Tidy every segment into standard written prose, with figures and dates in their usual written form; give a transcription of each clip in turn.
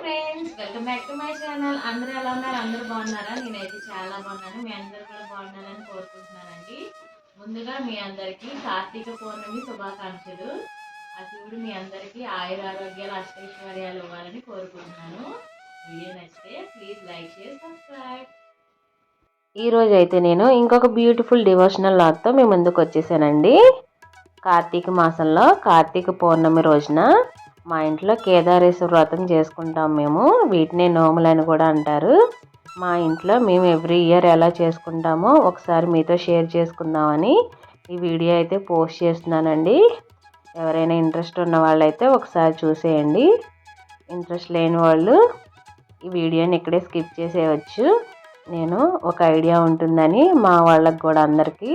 Friends, welcome back to my channel. అందరూ ఎలా ఉన్నారు? అందరూ బాగున్నారా? నేనైతే చాలా బాగున్నాను. మీ అందరూ కూడా బాగున్నారని కోరుకుంటున్నానండి. ముందుగా మీ అందరికీ కార్తీక పౌర్ణమి శుభాకాంక్షలు. ఆ శివుడు మీ అందరికీ ఆయురారోగ్యాలు అష్టైశ్వర్యాలు ఇవ్వాలని కోరుకుంటున్నాను. వీడియో నచ్చితే ప్లీజ్ లైక్ షేర్ సబ్స్క్రైబ్. ఈ రోజు అయితే నేను ఇంకొక బ్యూటిఫుల్ డివోషనల్ లాగ్తో మీ ముందుకు వచ్చేసానండి. కార్తీక మాసంలో కార్తీక పౌర్ణమి రోజున మా ఇంట్లో కేదారేశ్వర వ్రతం చేసుకుంటాం మేము. వీటినే నోములని కూడా అంటారు. మా ఇంట్లో మేము ఎవ్రీ ఇయర్ ఎలా చేసుకుంటామో ఒకసారి మీతో షేర్ చేసుకుందామని ఈ వీడియో అయితే పోస్ట్ చేస్తున్నానండి. ఎవరైనా ఇంట్రెస్ట్ ఉన్న వాళ్ళైతే ఒకసారి చూసేయండి. ఇంట్రెస్ట్ లేని వాళ్ళు ఈ వీడియోని ఇక్కడే స్కిప్ చేసేయచ్చు. నేను ఒక ఐడియా ఉంటుందని మా వాళ్ళకి కూడా అందరికీ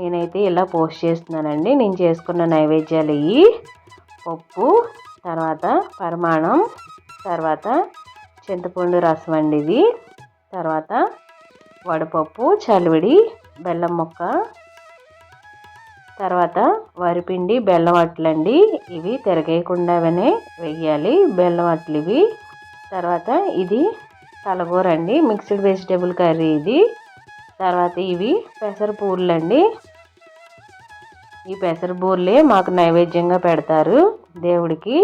నేనైతే ఇలా పోస్ట్ చేస్తున్నానండి. నేను చేసుకున్న నైవేద్యాలు ఇవి: పప్పు, తర్వాత పరమాణం, తర్వాత చింతపండు రసం అండి ఇది, తర్వాత వడపప్పు, చలివిడి, బెల్లం ముక్క, తర్వాత వరిపిండి, బెల్లం అట్లండి. ఇవి తిరగేయకుండానే వెయ్యాలి బెల్లం అట్లు ఇవి. తర్వాత ఇది తలగూర అండి, మిక్స్డ్ వెజిటేబుల్ కర్రీ ఇది. తర్వాత ఇవి పెసరపూర్లు అండి. ఈ పెసరబూర్లే మాకు నైవేద్యంగా పెడతారు దేవుడికి.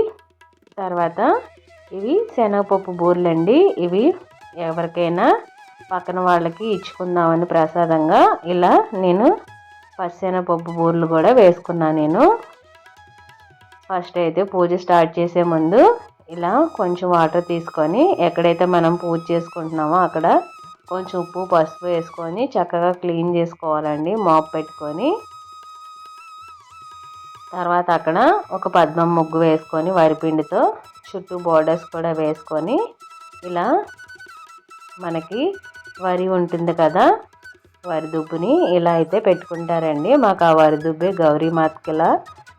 తర్వాత ఇవి శనగపప్పు బూర్లు అండి. ఇవి ఎవరికైనా పక్కన వాళ్ళకి ఇచ్చుకుందామని ప్రసాదంగా ఇలా నేను పచ్చెనగపప్పు బూర్లు కూడా వేసుకున్నాను. నేను ఫస్ట్ అయితే పూజ స్టార్ట్ చేసే ముందు ఇలా కొంచెం వాటర్ తీసుకొని ఎక్కడైతే మనం పూజ చేసుకుంటున్నామో అక్కడ కొంచెం ఉప్పు పసుపు వేసుకొని చక్కగా క్లీన్ చేసుకోవాలండి, మాప్ పెట్టుకొని. తర్వాత అక్కడ ఒక పద్మం ముగ్గు వేసుకొని వరిపిండితో చుట్టూ బోర్డర్స్ కూడా వేసుకొని ఇలా మనకి వరి ఉంటుంది కదా, వరి దుబ్బుని ఇలా అయితే పెట్టుకుంటారండి. మాకు ఆ వరి దుబ్బే గౌరీ మాతకి ఇలా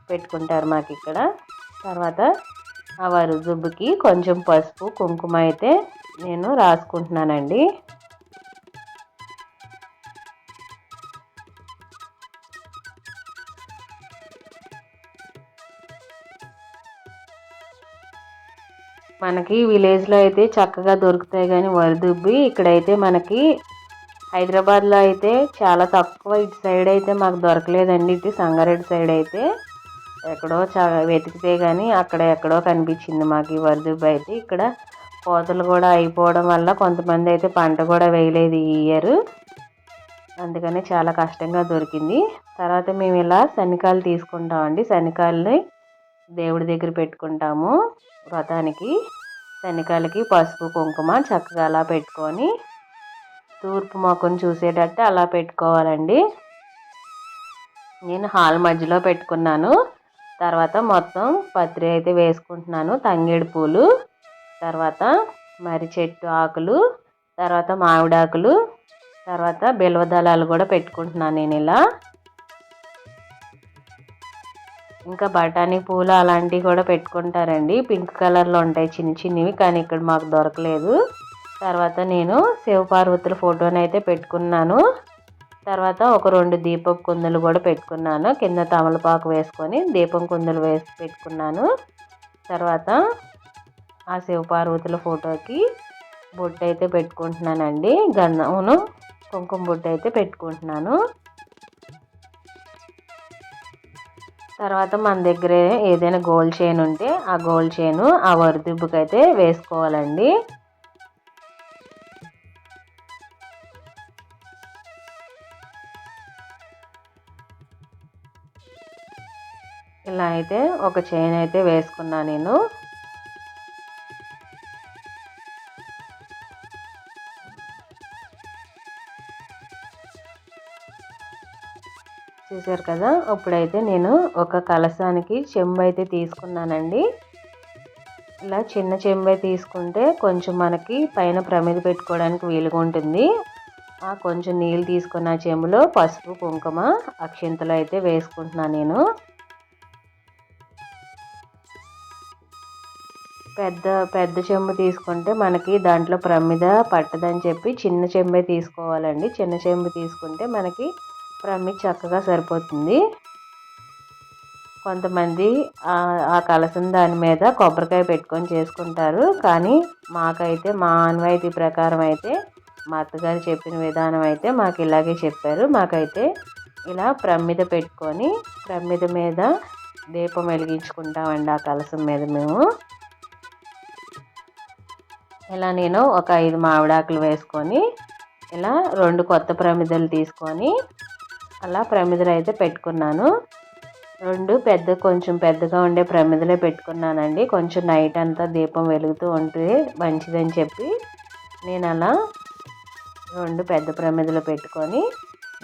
పెట్టుకుంటారు మాకు ఇక్కడ. తర్వాత ఆ వరి దుబ్బుకి కొంచెం పసుపు కుంకుమ అయితే నేను రాసుకుంటున్నానండి. మనకి విలేజ్లో అయితే చక్కగా దొరుకుతాయి కానీ వరిదుబ్బి ఇక్కడైతే మనకి హైదరాబాద్లో అయితే చాలా తక్కువ. ఇటు సైడ్ అయితే మాకు దొరకలేదండి. ఇటు సంగారెడ్డి సైడ్ అయితే ఎక్కడో వెతికితే కానీ అక్కడ ఎక్కడో కనిపించింది మాకు ఈ వరిదుబ్బి అయితే. ఇక్కడ కోతలు కూడా అయిపోవడం వల్ల కొంతమంది అయితే పంట కూడా వేయలేదు ఈ ఇయర్, అందుకని చాలా కష్టంగా దొరికింది. తర్వాత మేము ఇలా శనికాయలు తీసుకుంటామండి. శనికాయలని దేవుడి దగ్గర పెట్టుకుంటాము వ్రతానికి. శనికాయలకి పసుపు కుంకుమ చక్కగా అలా పెట్టుకొని తూర్పు మొక్కను చూసేటట్టు అలా పెట్టుకోవాలండి. నేను హాల్ మధ్యలో పెట్టుకున్నాను. తర్వాత మొత్తం పత్రి అయితే వేసుకుంటున్నాను, తంగేడు పూలు, తర్వాత మరి చెట్టు ఆకులు, తర్వాత మామిడాకులు, తర్వాత బిల్వదళాలు కూడా పెట్టుకుంటున్నాను నేను ఇలా. ఇంకా బఠానీ పూలు అలాంటివి కూడా పెట్టుకుంటారండి, పింక్ కలర్లో ఉంటాయి చిన్న చిన్నవి, కానీ ఇక్కడ మాకు దొరకలేదు. తర్వాత నేను శివపార్వతుల ఫోటోని అయితే పెట్టుకున్నాను. తర్వాత ఒక 2 దీపపు కుందులు కూడా పెట్టుకున్నాను. కింద తమలపాకు వేసుకొని దీపం కుందులు వేసి పెట్టుకున్నాను. తర్వాత ఆ శివపార్వతుల ఫోటోకి బొట్టు అయితే పెట్టుకుంటున్నానండి, గంధమును కుంకుమ బొట్టు అయితే పెట్టుకుంటున్నాను. తర్వాత మన దగ్గర ఏదైనా గోల్డ్ చైన్ ఉంటే ఆ గోల్డ్ చైన్ ఆ వరిదుబ్బుకి అయితే వేసుకోవాలండి. ఇలా అయితే ఒక చైన్ అయితే వేసుకున్నా నేను. చూసారు కదా, ఇప్పుడైతే నేను ఒక కలశానికి చెంబు అయితే తీసుకున్నానండి. ఇలా చిన్న చెంబు తీసుకుంటే కొంచెం మనకి పైన ప్రమిద పెట్టుకోవడానికి వీలుగా ఉంటుంది. ఆ కొంచెం నీళ్ళు తీసుకున్న చెంబులో పసుపు కుంకుమ అక్షింతలు అయితే వేసుకుంటున్నాను నేను. పెద్ద చెంబు తీసుకుంటే మనకి దాంట్లో ప్రమిద పట్టదని చెప్పి చిన్న చెంబే తీసుకోవాలండి. చిన్న చెంబు తీసుకుంటే మనకి ప్రమిద చక్కగా సరిపోతుంది. కొంతమంది ఆ కలసం దాని మీద కొబ్బరికాయ పెట్టుకొని చేసుకుంటారు. కానీ మాకైతే మా ఆనవాయితీ ప్రకారం అయితే మా అత్తగారు చెప్పిన విధానం అయితే మాకు ఇలాగే చెప్పారు. మాకైతే ఇలా ప్రమిద పెట్టుకొని ప్రమిద మీద దీపం వెలిగించుకుంటామండి. ఆ కలసం మీద మేము ఇలా నేను ఒక 5 మామిడాకులు వేసుకొని ఇలా 2 కొత్త ప్రమిదలు తీసుకొని అలా ప్రమిదలు అయితే పెట్టుకున్నాను. 2 కొంచెం పెద్దగా ఉండే ప్రమిదలే పెట్టుకున్నానండి. కొంచెం నైట్ అంతా దీపం వెలుగుతూ ఉంటే మంచిదని చెప్పి నేను అలా 2 పెద్ద ప్రమిదలు పెట్టుకొని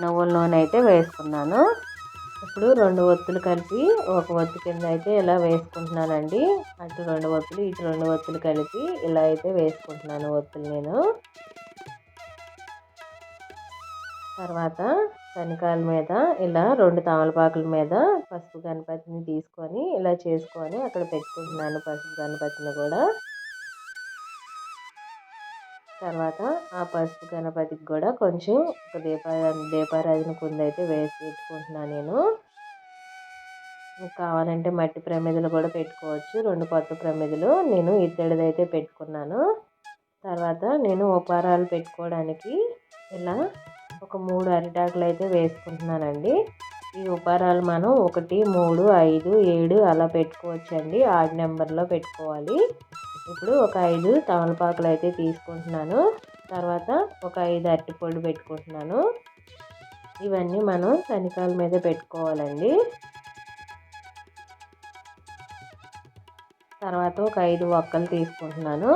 నువ్వుల నూనె అయితే వేసుకున్నాను. ఇప్పుడు 2 ఒత్తులు కలిపి ఒక ఒత్తు కింద అయితే ఇలా వేసుకుంటున్నానండి. అటు 2 ఒత్తులు ఇటు 2 ఒత్తులు కలిపి ఇలా అయితే వేసుకుంటున్నాను ఒత్తులు నేను. తర్వాత శనకాల మీద ఇలా 2 తమలపాకుల మీద పసుపు గణపతిని తీసుకొని ఇలా చేసుకొని అక్కడ పెట్టుకుంటున్నాను పసుపు గణపతిని కూడా. తర్వాత ఆ పసుపు గణపతికి కూడా కొంచెం ఒక దీపారాధన కుంద అయితే వేసి పెట్టుకుంటున్నాను నేను. కావాలంటే మట్టి ప్రమిదలు కూడా పెట్టుకోవచ్చు. 2 కొత్త ప్రమిదలు నేను ఇత్తడిదైతే పెట్టుకున్నాను. తర్వాత నేను ఉపహారాలు పెట్టుకోవడానికి ఇలా ఒక 3 అరిటాకులు అయితే వేసుకుంటున్నానండి. ఈ ఉపహారాలు మనం 1, 3, 5, 7 అలా పెట్టుకోవచ్చండి. ఆడ్ నెంబర్లో పెట్టుకోవాలి. ఇప్పుడు ఒక 5 తమలపాకులు అయితే తీసుకుంటున్నాను. తర్వాత ఒక 5 అరటిపళ్ళు పెట్టుకుంటున్నాను. ఇవన్నీ మనం శనకాల మీద పెట్టుకోవాలండి. తర్వాత ఒక 5 వక్కలు తీసుకుంటున్నాను.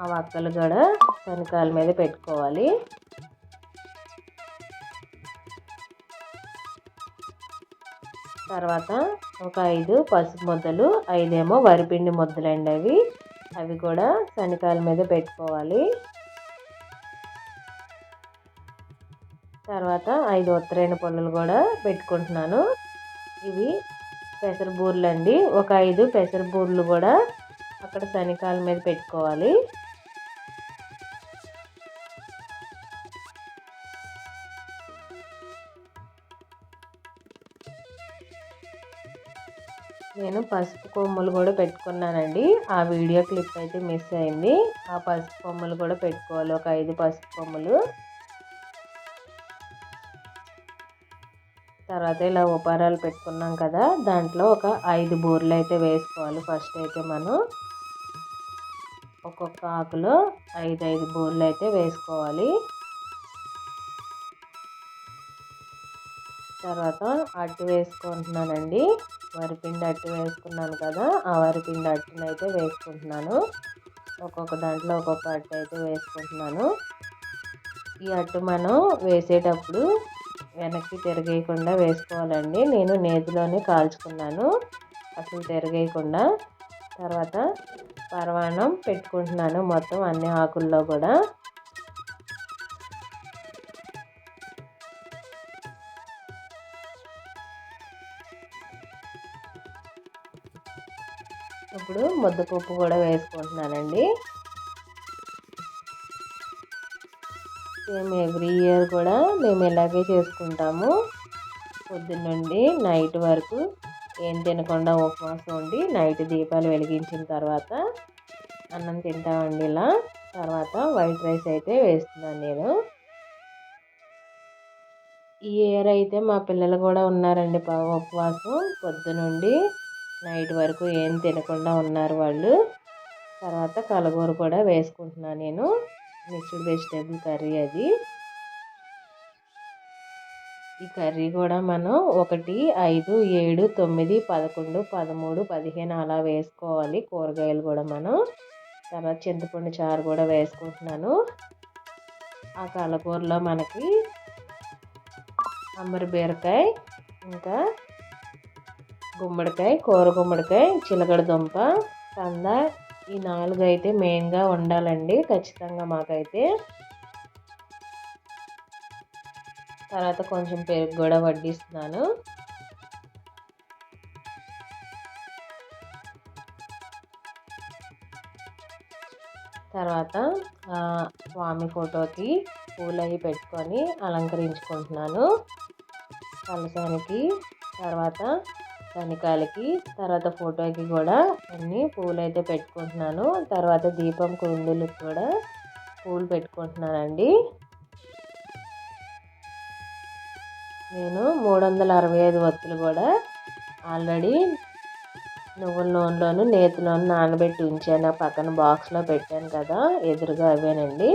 ఆ వక్కలు కూడా శనకాల మీద పెట్టుకోవాలి. తర్వాత ఒక 5 పసుపు ముద్దలు, 5 ఏమో వరిపిండి ముద్దలండి. అవి కూడా శనకాల మీద పెట్టుకోవాలి. తర్వాత 5 ఉత్తరాయణ పుల్లలు కూడా పెట్టుకుంటున్నాను. ఇవి పెసరబూర్లు అండి. ఒక 5 పెసరబూర్లు కూడా అక్కడ శనకాల మీద పెట్టుకోవాలి. నేను పసుపు కొమ్ములు కూడా పెట్టుకున్నానండి. ఆ వీడియో క్లిప్ అయితే మిస్ అయింది. ఆ పసుపు కొమ్ములు కూడా పెట్టుకోవాలి. ఒక 5 పసుపు కొమ్ములు. తర్వాత ఇలా ఉపహారాలు పెట్టుకున్నాం కదా, దాంట్లో ఒక 5 బూరెలు అయితే వేసుకోవాలి. ఫస్ట్ అయితే మనం ఒక్కొక్క ఆకులో 5 బూరెలు అయితే వేసుకోవాలి. తర్వాత అట్టు వేసుకుంటున్నానండి. వరిపిండి అట్టు వేసుకున్నాను కదా, ఆ వరిపిండి అట్టును అయితే వేసుకుంటున్నాను. ఒక్కొక్క దాంట్లో ఒక్కొక్క అట్టు అయితే వేసుకుంటున్నాను. ఈ అట్టు మనం వేసేటప్పుడు వెనక్కి తిరగేయకుండా వేసుకోవాలండి. నేను నేతిలోనే కాల్చుకున్నాను, అసలు తిరగేయకుండా. తర్వాత పరమాన్నం పెట్టుకుంటున్నాను మొత్తం అన్ని ఆకుల్లో కూడా. ఇప్పుడు ముద్దపప్పు కూడా వేసుకుంటున్నానండి. సేమ్ ఎవ్రీ ఇయర్ కూడా మేము ఇలాగే చేసుకుంటాము. పొద్దున్నుండి నైట్ వరకు ఏం తినకుండా ఉపవాసం ఉండి నైట్ దీపాలు వెలిగించిన తర్వాత అన్నం తింటామండి ఇలా. తర్వాత వైట్ రైస్ అయితే వేస్తున్నాను నేను. ఈ ఇయర్ అయితే మా పిల్లలు కూడా ఉన్నారండి ఉపవాసం. పొద్దునుండి నైట్ వరకు ఏం తినకుండా ఉన్నారు వాళ్ళు. తర్వాత కలగూర కూడా వేసుకుంటున్నాను నేను. మిక్స్డ్ వెజిటేబుల్ కర్రీ అది. ఈ కర్రీ కూడా మనం 1, 5, 7, 9, 11, 13, 15 అలా వేసుకోవాలి. కూరగాయలు కూడా మనం. తర్వాత చింతపండు చారు కూడా వేసుకుంటున్నాను. ఆ కలగూరలో మనకి అంబరి బీరకాయ, ఇంకా గుమ్మడికాయ, కూర గుమ్మడికాయ, చిలకడ దుంప, కంద, ఈ 4 అయితే మెయిన్గా ఉండాలండి ఖచ్చితంగా మాకైతే. తర్వాత కొంచెం పెరుగు కూడా వడ్డిస్తున్నాను. తర్వాత స్వామి ఫోటోకి పూలు అవి పెట్టుకొని అలంకరించుకుంటున్నాను. కలశానికి తర్వాత శనికాలకి, తర్వాత ఫోటోకి కూడా అన్ని పూలు అయితే పెట్టుకుంటున్నాను. తర్వాత దీపం కుందులకు కూడా పూలు పెట్టుకుంటున్నానండి. నేను 365 ఒత్తులు కూడా ఆల్రెడీ నువ్వుల నూనెలోను నేతిలోను నానబెట్టి ఉంచాను. పక్కన బాక్స్లో పెట్టాను కదా, ఎదురుగా అవేనండి.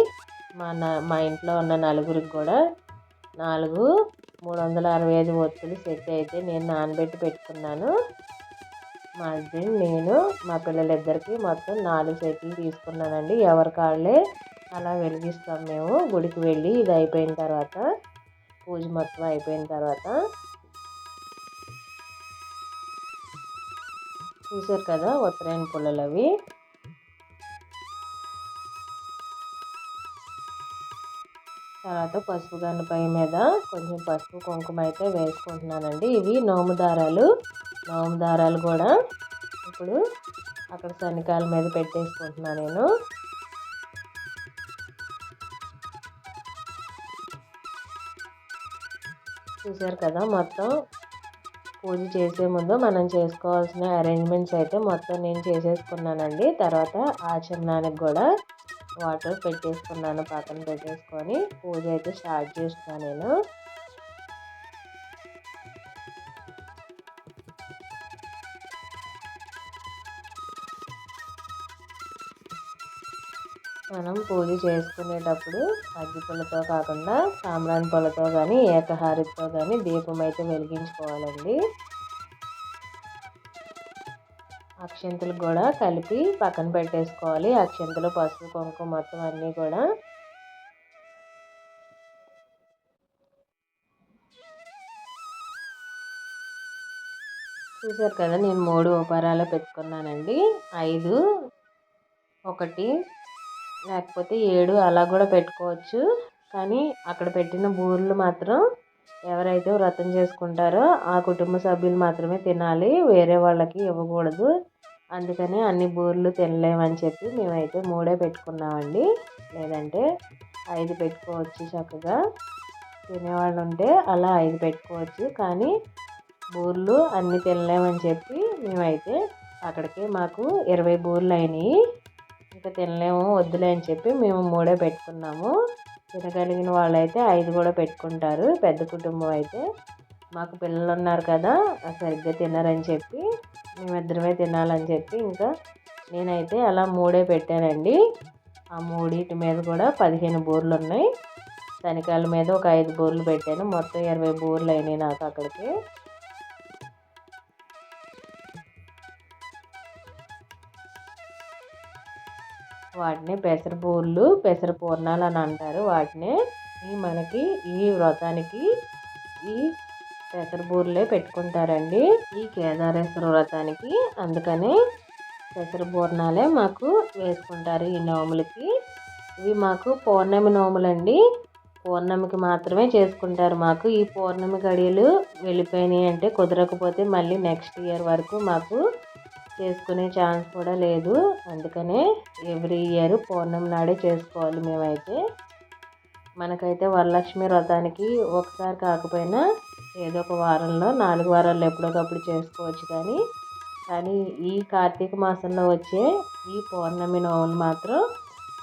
మా ఇంట్లో ఉన్న నలుగురికి కూడా 365 ఒత్తులు సెట్ అయితే నేను నానబెట్టి పెట్టుకున్నాను. మా హస్బెండ్, నేను, మా పిల్లలిద్దరికి మొత్తం 4 సెట్లు తీసుకున్నానండి. ఎవరి కాళ్ళే అలా వెలిగిస్తాం మేము గుడికి వెళ్ళి. ఇది అయిపోయిన తర్వాత, పూజ మొత్తం అయిపోయిన తర్వాత. చూసారు కదా ఉత్తరాయణ పుల్లలు అవి. తర్వాత పసుపు గన్నపై మీద కొంచెం పసుపు కుంకుమ అయితే వేసుకుంటున్నానండి. ఇవి నోము దారాలు కూడా ఇప్పుడు అక్కడ శనికాల మీద పెట్టేసుకుంటున్నాను నేను. చూసారు కదా, మొత్తం పూజ చేసే ముందు మనం చేసుకోవాల్సిన అరేంజ్మెంట్స్ అయితే మొత్తం నేను చేసేసుకున్నానండి. తర్వాత ఆచమనానికి కూడా వాటర్ పెట్టేసుకున్నాను, పక్కన పెట్టేసుకొని పూజ అయితే స్టార్ట్ చేస్తున్నాను నేను. మనం పూజ చేసుకునేటప్పుడు అగ్గిపుల్లతో కాకుండా సాంబ్రాణి పుల్లతో కానీ ఏకహారతితో కానీ దీపం అయితే వెలిగించుకోవాలండి. అక్షంతలు కూడా కలిపి పక్కన పెట్టేసుకోవాలి. అక్షంతలు, పసుపు, కుంకుమ మొత్తం అన్నీ కూడా. చూసారు కదా, నేను 3 ఉపహారాలు పెట్టుకున్నానండి. 5, 1 లేకపోతే 7 అలా కూడా పెట్టుకోవచ్చు. కానీ అక్కడ పెట్టిన బూరెలు మాత్రం ఎవరైతే వ్రతం చేసుకుంటారో ఆ కుటుంబ సభ్యులు మాత్రమే తినాలి, వేరే వాళ్ళకి ఇవ్వకూడదు. అందుకని అన్ని బూరెలు తినలేమని చెప్పి మేమైతే 3 పెట్టుకున్నామండి. లేదంటే 5 పెట్టుకోవచ్చు చక్కగా. తినేవాళ్ళు ఉంటే అలా 5 పెట్టుకోవచ్చు. కానీ బూరెలు అన్నీ తినలేమని చెప్పి మేమైతే అక్కడికి మాకు 20 బూరెలు అయినాయి. ఇంకా తినలేము వద్దులే అని చెప్పి మేము 3 పెట్టుకున్నాము. తినగలిగిన వాళ్ళైతే 5 కూడా పెట్టుకుంటారు. పెద్ద కుటుంబం అయితే. మాకు పిల్లలు ఉన్నారు కదా, సరిగ్గా తినరని చెప్పి మేమిద్దరమే తినాలని చెప్పి ఇంకా నేనైతే అలా 3 పెట్టానండి. ఆ 3 మీద కూడా 15 బూరెలు ఉన్నాయి. శనికాయల మీద ఒక 5 బూరెలు పెట్టాను. మొత్తం 20 బూరెలు అయినాయి నాకు అక్కడికి. వాటిని పెసర బూరెలు, పెసర పూర్ణాలు అని అంటారు వాటిని. మనకి ఈ వ్రతానికి ఈ పెసర బూరెలే పెట్టుకుంటారండి ఈ కేదారేశ్వర వ్రతానికి. అందుకని పెసర పూర్ణాలే మాకు వేసుకుంటారు ఈ నోములకి. ఇవి మాకు పౌర్ణమి నోములండి. పౌర్ణమికి మాత్రమే చేసుకుంటారు. మాకు ఈ పౌర్ణమి గడియలు వెళ్ళిపోయినాయి అంటే కుదరకపోతే మళ్ళీ నెక్స్ట్ ఇయర్ వరకు మాకు చేసుకునే ఛాన్స్ కూడా లేదు. అందుకనే ఎవ్రీ ఇయర్ పౌర్ణమి నాడే చేసుకోవాలి మేమైతే. మనకైతే వరలక్ష్మి వ్రతానికి ఒకసారి కాకపోయినా ఏదో ఒక వారంలో 4 వారాల్లో ఎప్పుడోకప్పుడు చేసుకోవచ్చు. కానీ ఈ కార్తీక మాసంలో వచ్చే ఈ పౌర్ణమి నోములు మాత్రం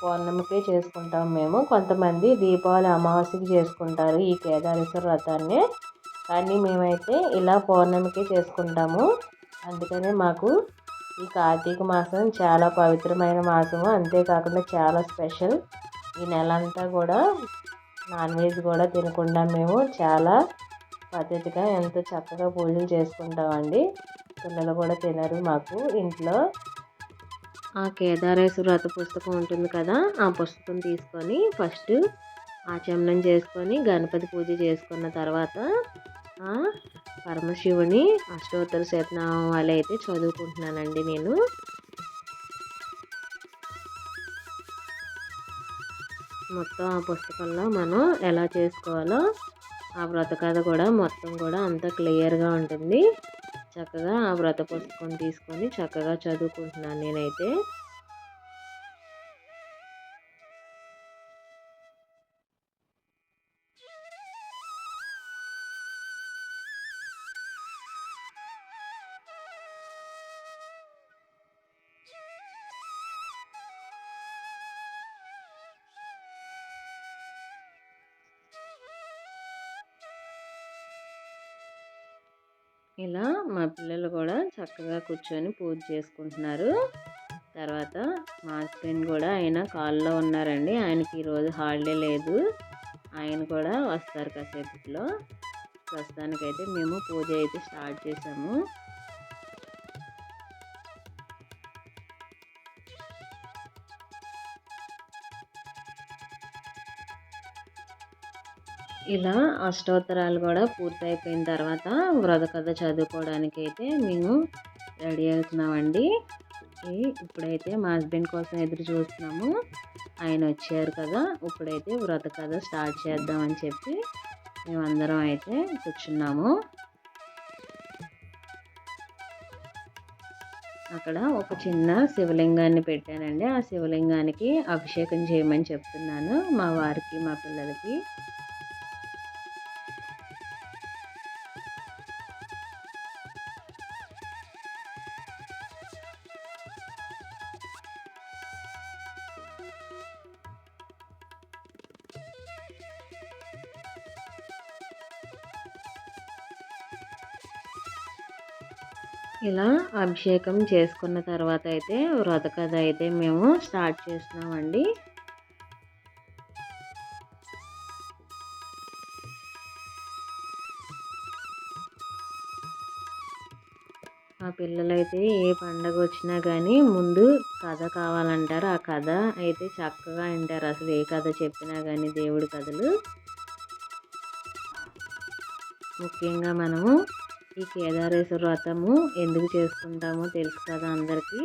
పౌర్ణమికే చేసుకుంటాం మేము. కొంతమంది దీపావళి అమావాస్యకి చేసుకుంటారు ఈ కేదారేశ్వర వ్రతాన్ని. కానీ మేమైతే ఇలా పౌర్ణమికే చేసుకుంటాము. అందుకనే మాకు ఈ కార్తీక మాసం చాలా పవిత్రమైన మాసము. అంతేకాకుండా చాలా స్పెషల్. ఈ నెల అంతా కూడా నాన్ వెజ్ కూడా తినకుండా మేము చాలా పద్ధతిగా ఎంతో చక్కగా పూజలు చేసుకుంటామండి. పిల్లలు కూడా తినరు మాకు ఇంట్లో. ఆ కేదారేశ్వర వ్రత పుస్తకం ఉంటుంది కదా, ఆ పుస్తకం తీసుకొని ఫస్ట్ ఆచమనం చేసుకొని గణపతి పూజ చేసుకున్న తర్వాత ఆ పరమశివుని అష్టోత్తర శతనామాలు అయితే చదువుకుంటున్నానండి నేను. మొత్తం ఆ పుస్తకంలో మనం ఎలా చేసుకోవాలో ఆ వ్రత కథ కూడా మొత్తం కూడా అంతా క్లియర్గా ఉంటుంది. చక్కగా ఆ వ్రత పుస్తకం తీసుకొని చక్కగా చదువుకుంటున్నాను నేనైతే. ఇలా మా పిల్లలు కూడా చక్కగా కూర్చొని పూజ చేసుకుంటున్నారు. తర్వాత మా హస్బెండ్ కూడా ఆయన కాల్లో ఉన్నారండి. ఆయనకి ఈరోజు హాలిడే లేదు. ఆయన కూడా వస్తారు కాసేపట్లో. ప్రస్తుతానికైతే మేము పూజ అయితే స్టార్ట్ చేసాము. ఇలా అష్టోత్తరాలు కూడా పూర్తయిపోయిన తర్వాత వ్రత కథ చదువుకోవడానికి అయితే మేము రెడీ అవుతున్నామండి. ఇప్పుడైతే మా హస్బెండ్ కోసం ఎదురు చూస్తున్నాము. ఆయన వచ్చారు కదా, ఇప్పుడైతే వ్రత కథ స్టార్ట్ చేద్దామని చెప్పి మేమందరం అయితే కూర్చున్నాము. అక్కడ ఒక చిన్న శివలింగాన్ని పెట్టానండి. ఆ శివలింగానికి అభిషేకం చేయమని చెప్తున్నాను మా వారికి, మా పిల్లలకి. ఇలా అభిషేకం చేసుకున్న తర్వాత అయితే వ్రత కథ అయితే మేము స్టార్ట్ చేస్తున్నామండి. మా పిల్లలైతే ఏ పండగ వచ్చినా కానీ ముందు కథ కావాలంటారు. ఆ కథ అయితే చక్కగా వింటారు. అసలు ఏ కథ చెప్పినా కానీ దేవుడి కథలు. ముఖ్యంగా మనము ఈ కేదారేశ్వర వ్రతము ఎందుకు చేసుకుంటామో తెలుసు కదా అందరికీ.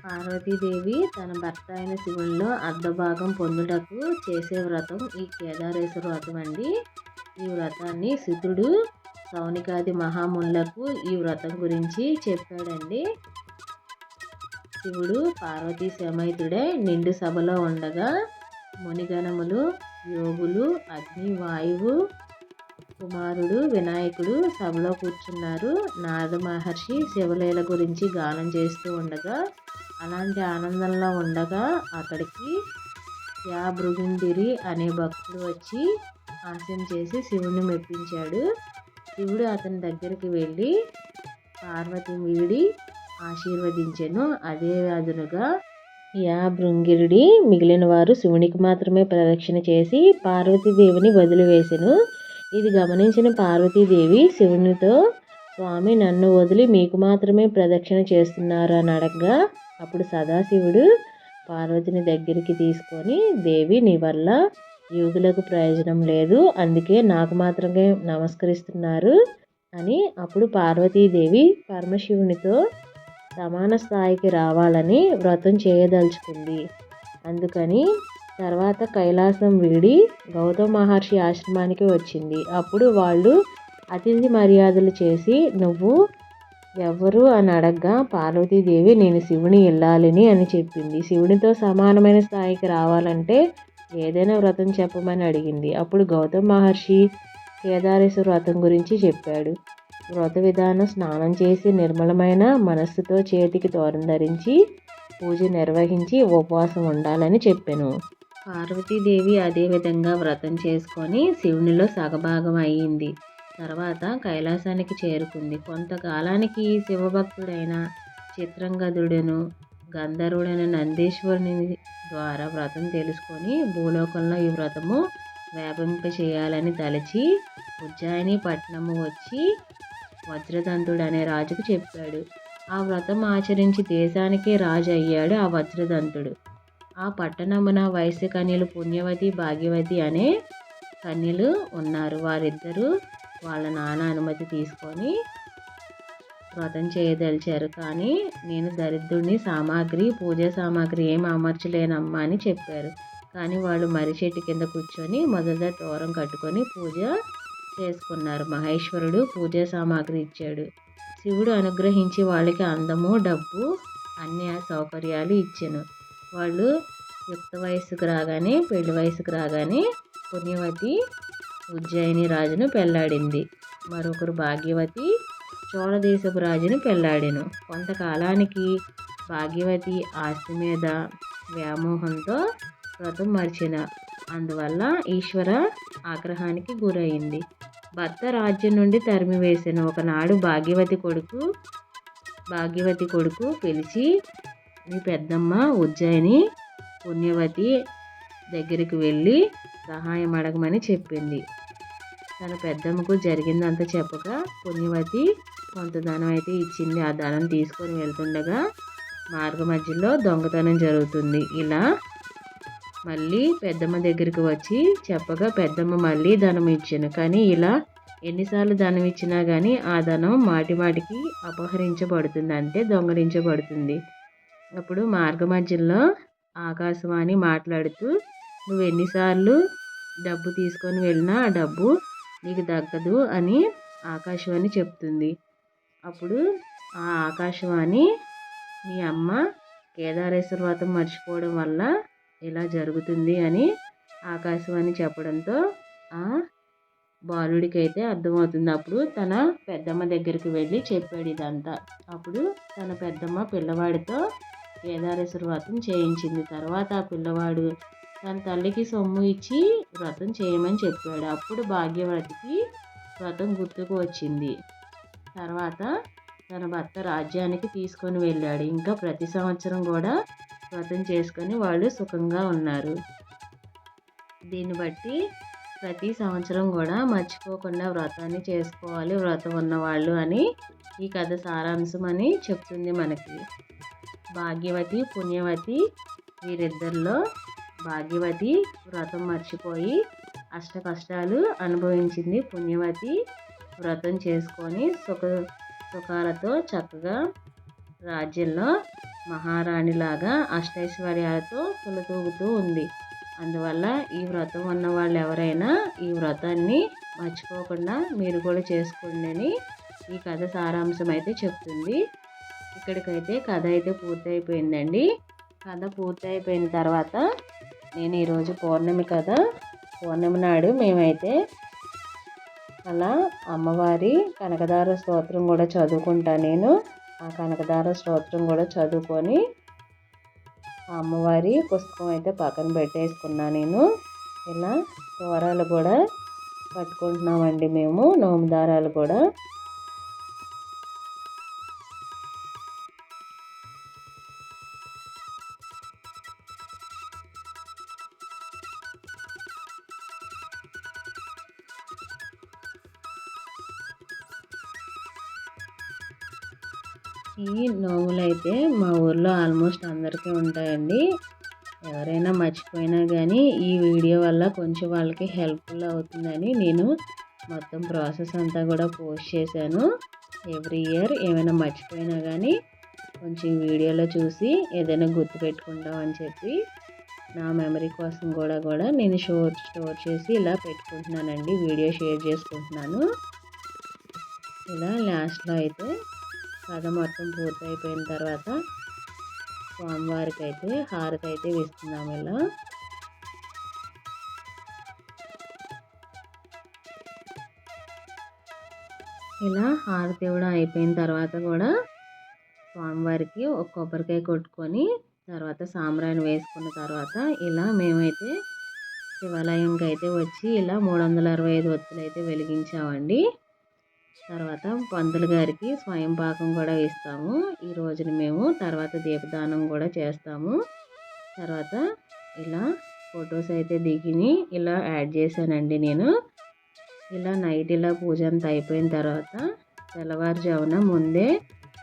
పార్వతీదేవి తన భర్త అయిన శివునిలో అర్ధభాగం పొందుటకు చేసే వ్రతం ఈ కేదారేశ్వర వ్రతం అండి. ఈ వ్రతాన్ని శుతుడు సౌనికాది మహామునులకు ఈ వ్రతం గురించి చెప్పాడండి. శివుడు పార్వతీ సమేతుడై నిండు సభలో ఉండగా మునిగణములు, యోగులు, అగ్ని, వాయువు, కుమారుడు వినాయకుడు సభలో కూర్చున్నారు. నారద మహర్షి శివలీల గురించి గానం చేస్తూ ఉండగా, అలాంటి ఆనందంలో ఉండగా అక్కడికి భృగుండిరి అనే భక్తుడు వచ్చి హాస్యం చేసి శివుని మెప్పించాడు. శివుడు అతని దగ్గరికి వెళ్ళి పార్వతి వీడి ఆశీర్వదించెను. అదే అదునుగా భృంగిరుడి మిగిలిన వారు శివునికి మాత్రమే ప్రదక్షిణ చేసి పార్వతీదేవిని వదిలివేసెను. ఇది గమనించిన పార్వతీదేవి శివునితో, స్వామి నన్ను వదిలి మీకు మాత్రమే ప్రదక్షిణ చేస్తున్నారు అని అడగగా, అప్పుడు సదాశివుడు పార్వతిని దగ్గరికి తీసుకొని, దేవి నీ వల్ల యోగులకు ప్రయోజనం లేదు, అందుకే నాకు మాత్రమే నమస్కరిస్తున్నారు అని. అప్పుడు పార్వతీదేవి పరమశివునితో సమాన స్థాయికి రావాలని వ్రతం చేయదలుచుకుంది. అందుకని తర్వాత కైలాసం వీడి గౌతమ మహర్షి ఆశ్రమానికి వచ్చింది. అప్పుడు వాళ్ళు అతిథి మర్యాదలు చేసి నువ్వు ఎవరు అని అడగగా పార్వతీదేవి నేను శివుని ఇల్లాలిని అని చెప్పింది. శివునితో సమానమైన స్థాయికి రావాలంటే ఏదైనా వ్రతం చెప్పమని అడిగింది. అప్పుడు గౌతమ మహర్షి కేదారేశ్వర వ్రతం గురించి చెప్పాడు. వ్రత విధానం స్నానం చేసి నిర్మలమైన మనస్సుతో చేతికి తోరం ధరించి పూజ నిర్వహించి ఉపవాసం ఉండాలని చెప్పాను. పార్వతీదేవి అదేవిధంగా వ్రతం చేసుకొని శివునిలో సగభాగం అయ్యింది. తర్వాత కైలాసానికి చేరుకుంది. కొంతకాలానికి శివభక్తుడైన చిత్రంగదుడును గంధర్వుడైన నందీశ్వరుని ద్వారా వ్రతం తెలుసుకొని భూలోకంలో ఈ వ్రతము వ్యాపింప చేయాలని తలచి ఉజ్జయిని పట్టణము వచ్చి వజ్రదంతుడు అనే రాజుకు చెప్పాడు. ఆ వ్రతం ఆచరించి దేశానికే రాజు అయ్యాడు ఆ వజ్రదంతుడు. ఆ పట్టణమున వైశ్య కన్యలు పుణ్యవతి, భాగ్యవతి అనే కన్యలు ఉన్నారు. వారిద్దరూ వాళ్ళ నాన్న అనుమతి తీసుకొని వ్రతం చేయదలిచారు. కానీ నేను దరిద్రుడిని, పూజా సామాగ్రి ఏమి అమర్చలేనమ్మా అని చెప్పారు. కానీ వాళ్ళు మర్రి చెట్టు కింద కూర్చొని మొదట తోరం కట్టుకొని పూజ చేసుకున్నారు. మహేశ్వరుడు పూజా సామాగ్రి ఇచ్చాడు. శివుడు అనుగ్రహించి వాళ్ళకి అందము, డబ్బు, అన్ని సౌకర్యాలు ఇచ్చాను. వాళ్ళు యుక్త వయస్సుకు రాగానే, పెళ్లి వయసుకు రాగానే పుణ్యవతి ఉజ్జయిని రాజును పెళ్లాడింది. మరొకరు భాగ్యవతి చోళదేశపు రాజును పెళ్లాడెను. కొంతకాలానికి భాగ్యవతి ఆస్తి మీద వ్యామోహంతో వ్రతం మర్చిన అందువల్ల ఈశ్వర ఆగ్రహానికి గురైంది. భర్త రాజ్యం నుండి తరిమివేసెను. ఒకనాడు భాగ్యవతి కొడుకు పిలిచి, మీ పెద్దమ్మ ఉజ్జయిని పుణ్యవతి దగ్గరికి వెళ్ళి సహాయం అడగమని చెప్పింది. తన పెద్దమ్మకు జరిగిందంతా చెప్పగా పుణ్యవతి కొంత ధనం అయితే ఇచ్చింది. ఆ ధనం తీసుకొని వెళ్తుండగా మార్గ మధ్యలో దొంగతనం జరుగుతుంది. ఇలా మళ్ళీ పెద్దమ్మ దగ్గరికి వచ్చి చెప్పగా పెద్దమ్మ మళ్ళీ ధనం ఇచ్చాను. కానీ ఇలా ఎన్నిసార్లు ధనం ఇచ్చినా కానీ ఆ ధనం మాటిమాటికి అపహరించబడుతుంది, అంటే దొంగలించబడుతుంది. అప్పుడు మార్గ మధ్యలో ఆకాశవాణి మాట్లాడుతూ, నువ్వు ఎన్నిసార్లు డబ్బు తీసుకొని వెళ్ళినా ఆ డబ్బు నీకు దక్కదు అని ఆకాశవాణి చెప్తుంది. అప్పుడు ఆ ఆకాశవాణి, మీ అమ్మ కేదారేశ్వర వ్రతం మర్చిపోవడం వల్ల ఇలా జరుగుతుంది అని ఆకాశవాణి చెప్పడంతో ఆ బాలుడికి అయితే అర్థమవుతుంది. అప్పుడు తన పెద్దమ్మ దగ్గరికి వెళ్ళి చెప్పాడు ఇదంతా. అప్పుడు తన పెద్దమ్మ పిల్లవాడితో కేదారేశ్వర వ్రతం చేయించింది. తర్వాత ఆ పిల్లవాడు తన తల్లికి సొమ్ము ఇచ్చి వ్రతం చేయమని చెప్పాడు. అప్పుడు భాగ్యవతికి వ్రతం గుర్తుకు వచ్చింది. తర్వాత తన భర్త రాజ్యానికి తీసుకొని వెళ్ళాడు. ఇంకా ప్రతి సంవత్సరం కూడా వ్రతం చేసుకొని వాళ్ళు సుఖంగా ఉన్నారు. దీన్ని బట్టి ప్రతి సంవత్సరం కూడా మర్చిపోకుండా వ్రతాన్ని చేసుకోవాలి వ్రతం ఉన్నవాళ్ళు అని ఈ కథ సారాంశం అని చెప్తుంది మనకి. భాగ్యవతి పుణ్యవతి వీరిద్దరిలో భాగ్యవతి వ్రతం మర్చిపోయి అష్ట కష్టాలు అనుభవించింది. పుణ్యవతి వ్రతం చేసుకొని సుఖాలతో చక్కగా రాజ్యంలో మహారాణిలాగా అష్టైశ్వర్యాలతో తులతూగుతూ ఉంది. అందువల్ల ఈ వ్రతం ఉన్న వాళ్ళు ఎవరైనా ఈ వ్రతాన్ని మర్చిపోకుండా మీరు కూడా చేసుకోండి అని ఈ కథ సారాంశం అయితే చెప్తుంది. ఇక్కడికైతే కథ అయితే పూర్తయిపోయిందండి. కథ పూర్తయిపోయిన తర్వాత నేను ఈరోజు పౌర్ణమి కదా, పౌర్ణమి నాడు మేమైతే అలా అమ్మవారి కనకదార స్తోత్రం కూడా చదువుకుంటాను. నేను ఆ కనకదార స్తోత్రం కూడా చదువుకొని ఆ అమ్మవారి పుస్తకం అయితే పక్కన పెట్టేసుకున్నాను. నేను ఇలా తోరాలు కూడా కట్టుకుంటున్నామండి మేము, నోము దారాలు కూడా. ఈ నోములు అయితే మా ఊర్లో ఆల్మోస్ట్ అందరికీ ఉంటాయండి. ఎవరైనా మర్చిపోయినా కానీ ఈ వీడియో వల్ల కొంచెం వాళ్ళకి హెల్ప్ఫుల్ అవుతుందని నేను మొత్తం ప్రాసెస్ అంతా కూడా పోస్ట్ చేశాను. ఎవ్రీ ఇయర్ ఏమైనా మర్చిపోయినా కానీ కొంచెం వీడియోలో చూసి ఏదైనా గుర్తుపెట్టుకుంటాం అని చెప్పి నా మెమరీ కోసం కూడా నేను స్టోర్ చేసి ఇలా పెట్టుకుంటున్నానండి, వీడియో షేర్ చేసుకుంటున్నాను. ఇలా లాస్ట్లో అయితే కథ మొత్తం పూర్తయిపోయిన తర్వాత స్వామివారికి అయితే హారతి అయితే వేస్తున్నాము. ఇలా హారతి ఇవ్వడం అయిపోయిన తర్వాత కూడా స్వామివారికి ఒక కొబ్బరికాయ కొట్టుకొని తర్వాత సాంబ్రాణి వేసుకున్న తర్వాత ఇలా మేమైతే శివాలయంకి అయితే వచ్చి ఇలా 365 ఒత్తులు అయితే వెలిగించామండి. తర్వాత పంతులు గారికి స్వయం పాకం కూడా ఇస్తాము ఈ రోజున మేము. తర్వాత దీపదానం కూడా చేస్తాము. తర్వాత ఇలా ఫొటోస్ అయితే దిగిని ఇలా యాడ్ చేశానండి నేను. ఇలా నైట్ ఇలా పూజ అంతా అయిపోయిన తర్వాత తెల్లవారుజామున ముందే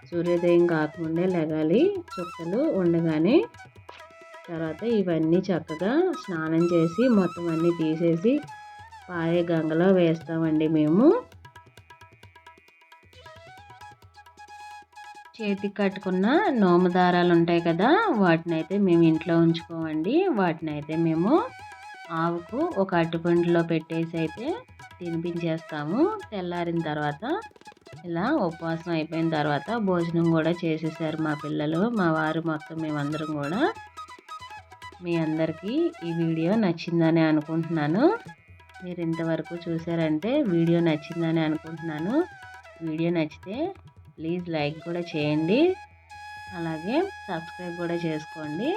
సూర్యోదయం కాకముందే లెగాలి, చుక్కలు ఉండగానే. తర్వాత ఇవన్నీ చక్కగా స్నానం చేసి మొత్తం అన్నీ తీసేసి పారే గంగలో వేస్తామండి మేము. చేతికి కట్టుకున్న నోము దారాలు ఉంటాయి కదా, వాటిని అయితే మేము ఇంట్లో ఉంచుకోమండి. వాటిని అయితే మేము ఆవుకు ఒక అరటిపండులో పెట్టేసి అయితే తినిపించేస్తాము. తెల్లారిన తర్వాత ఇలా ఉపవాసం అయిపోయిన తర్వాత భోజనం కూడా చేసేసారు మా పిల్లలు, మా వారు, మొత్తం మేమందరం కూడా. మీ అందరికీ ఈ వీడియో నచ్చిందని అనుకుంటున్నాను. మీరు ఇంతవరకు చూసారంటే వీడియో నచ్చిందని అనుకుంటున్నాను. వీడియో నచ్చితే ప్లీజ్ లైక్ కూడా చేయండి, అలాగే సబ్స్క్రైబ్ కూడా చేసుకోండి.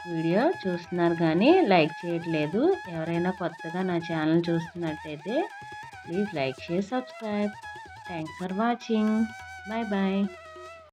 వీడియో చూస్తున్నారు కానీ లైక్ చేయట్లేదు. ఎవరైనా కొత్తగా నా ఛానల్ చూస్తున్నట్టయితే please like share subscribe. Thanks for watching. Bye bye.